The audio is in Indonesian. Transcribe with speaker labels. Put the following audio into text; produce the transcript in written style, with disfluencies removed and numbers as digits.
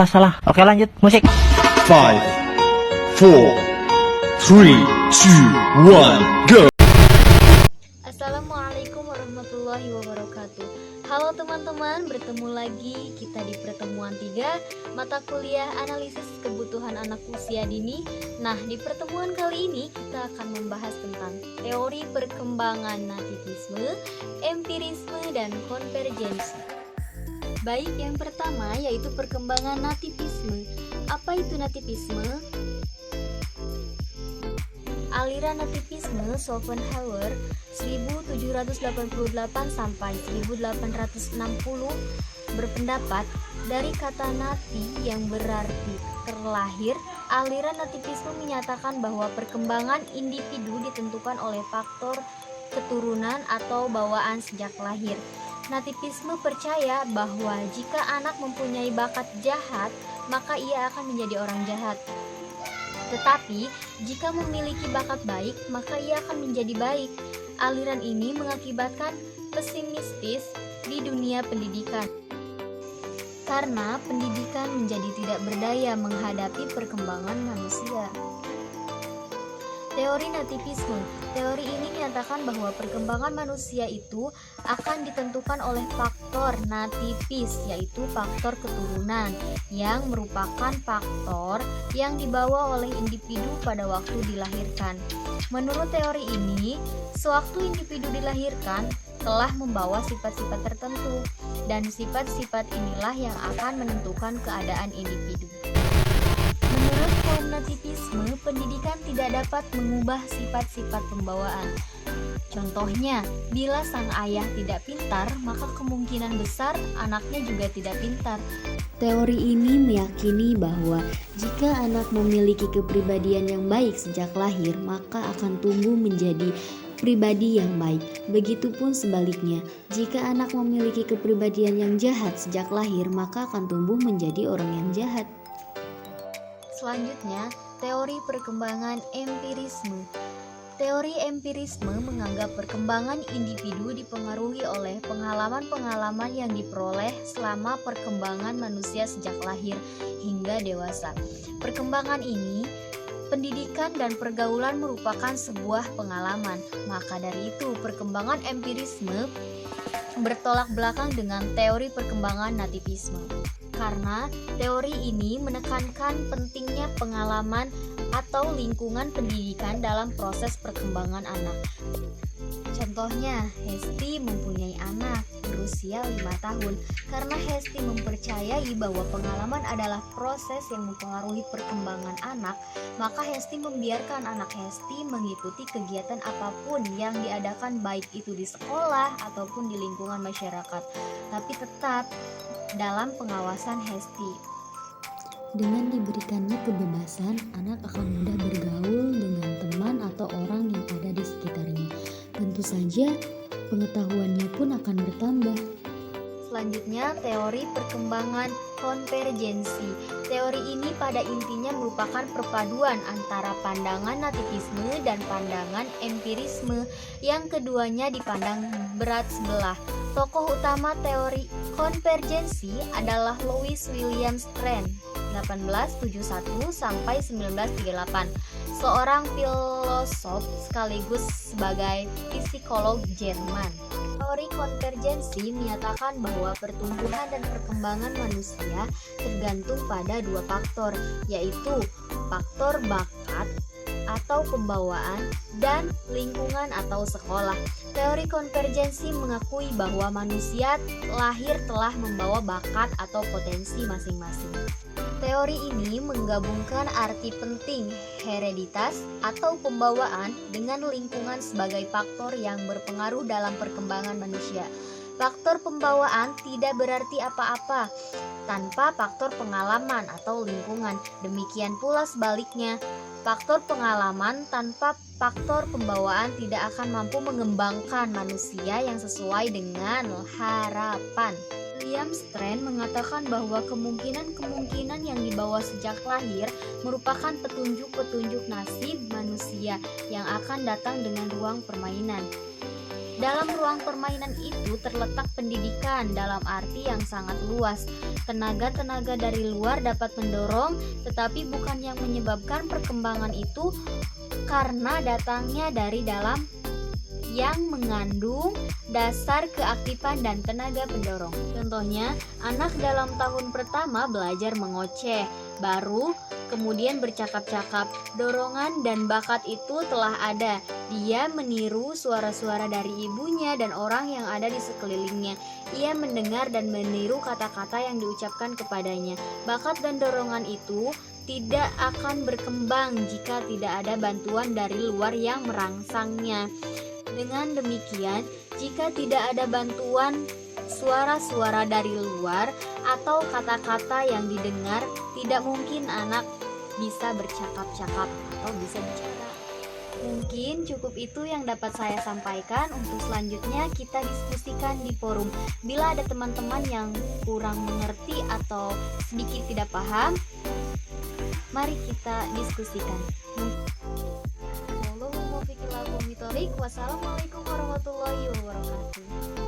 Speaker 1: salah. Oke, lanjut musik.
Speaker 2: 5, 4, 3, 2, 1, go!
Speaker 3: Assalamualaikum warahmatullahi wabarakatuh. Halo teman-teman, bertemu lagi kita di pertemuan 3 mata kuliah analisis kebutuhan anak usia dini. Nah, di pertemuan kali ini kita akan membahas tentang teori perkembangan nativisme, empirisme, dan konvergensi. Baik, yang pertama yaitu perkembangan nativisme. Apa itu nativisme? Aliran nativisme Schopenhauer 1788 sampai 1860 berpendapat dari kata nati yang berarti terlahir. Aliran nativisme menyatakan bahwa perkembangan individu ditentukan oleh faktor keturunan atau bawaan sejak lahir. Nativisme percaya bahwa jika anak mempunyai bakat jahat, maka ia akan menjadi orang jahat. Tetapi, jika memiliki bakat baik, maka ia akan menjadi baik. Aliran ini mengakibatkan pesimistis di dunia pendidikan, karena pendidikan menjadi tidak berdaya menghadapi perkembangan manusia. Teori nativisme. Teori ini menyatakan bahwa perkembangan manusia itu akan ditentukan oleh faktor nativis, yaitu faktor keturunan, yang merupakan faktor yang dibawa oleh individu pada waktu dilahirkan. Menurut teori ini, sewaktu individu dilahirkan telah membawa sifat-sifat tertentu, dan sifat-sifat inilah yang akan menentukan keadaan individu. Menurut kaum nativisme, pendidikan tidak dapat mengubah sifat-sifat pembawaan. Contohnya, bila sang ayah tidak pintar, maka kemungkinan besar anaknya juga tidak pintar.
Speaker 4: Teori ini meyakini bahwa jika anak memiliki kepribadian yang baik sejak lahir, maka akan tumbuh menjadi pribadi yang baik. Begitupun sebaliknya, jika anak memiliki kepribadian yang jahat sejak lahir, maka akan tumbuh menjadi orang yang jahat.
Speaker 3: Selanjutnya, teori perkembangan empirisme. Teori empirisme menganggap perkembangan individu dipengaruhi oleh pengalaman-pengalaman yang diperoleh selama perkembangan manusia sejak lahir hingga dewasa. Perkembangan ini, pendidikan dan pergaulan merupakan sebuah pengalaman. Maka dari itu, perkembangan empirisme bertolak belakang dengan teori perkembangan nativisme. Karena teori ini menekankan pentingnya pengalaman atau lingkungan pendidikan dalam proses perkembangan anak. Contohnya, Hesti mempunyai anak berusia 5 tahun. Karena Hesti mempercayai bahwa pengalaman adalah proses yang mempengaruhi perkembangan anak, maka Hesti membiarkan anak Hesti mengikuti kegiatan apapun yang diadakan, baik itu di sekolah ataupun di lingkungan masyarakat, tapi tetap dalam pengawasan Hesti.
Speaker 4: Dengan diberikannya kebebasan, anak akan mudah bergaul dengan teman atau orang yang ada di sekitarnya. Tentu saja, pengetahuannya pun akan bertambah.
Speaker 3: Selanjutnya, teori perkembangan konvergensi. Teori ini pada intinya merupakan perpaduan antara pandangan nativisme dan pandangan empirisme, yang keduanya dipandang berat sebelah. Tokoh utama teori konvergensi adalah Louis William Strand 1871 sampai 1938, seorang filosof sekaligus sebagai psikolog Jerman. Teori konvergensi menyatakan bahwa pertumbuhan dan perkembangan manusia tergantung pada dua faktor, yaitu faktor bakat atau pembawaan dan lingkungan atau sekolah. Teori konvergensi mengakui bahwa manusia lahir telah membawa bakat atau potensi masing-masing. Teori ini menggabungkan arti penting hereditas atau pembawaan dengan lingkungan sebagai faktor yang berpengaruh dalam perkembangan manusia. Faktor pembawaan tidak berarti apa-apa tanpa faktor pengalaman atau lingkungan. Demikian pula sebaliknya, faktor pengalaman tanpa faktor pembawaan tidak akan mampu mengembangkan manusia yang sesuai dengan harapan. William Strand mengatakan bahwa kemungkinan-kemungkinan yang dibawa sejak lahir merupakan petunjuk-petunjuk nasib manusia yang akan datang dengan ruang permainan. Dalam ruang permainan itu terletak pendidikan dalam arti yang sangat luas. Tenaga-tenaga dari luar dapat mendorong, tetapi bukan yang menyebabkan perkembangan itu karena datangnya dari dalam, yang mengandung dasar keaktifan dan tenaga pendorong. Contohnya, anak dalam tahun pertama belajar mengoceh, baru kemudian bercakap-cakap. Dorongan dan bakat itu telah ada. Dia meniru suara-suara dari ibunya dan orang yang ada di sekelilingnya. Ia mendengar dan meniru kata-kata yang diucapkan kepadanya. Bakat dan dorongan itu tidak akan berkembang jika tidak ada bantuan dari luar yang merangsangnya. Dengan demikian, jika tidak ada bantuan suara-suara dari luar atau kata-kata yang didengar, tidak mungkin anak bisa bercakap-cakap atau bisa bicara. Mungkin cukup itu yang dapat saya sampaikan. Untuk selanjutnya kita diskusikan di forum. Bila ada teman-teman yang kurang mengerti atau sedikit tidak paham, mari kita diskusikan. Wassalamualaikum warahmatullahi wabarakatuh.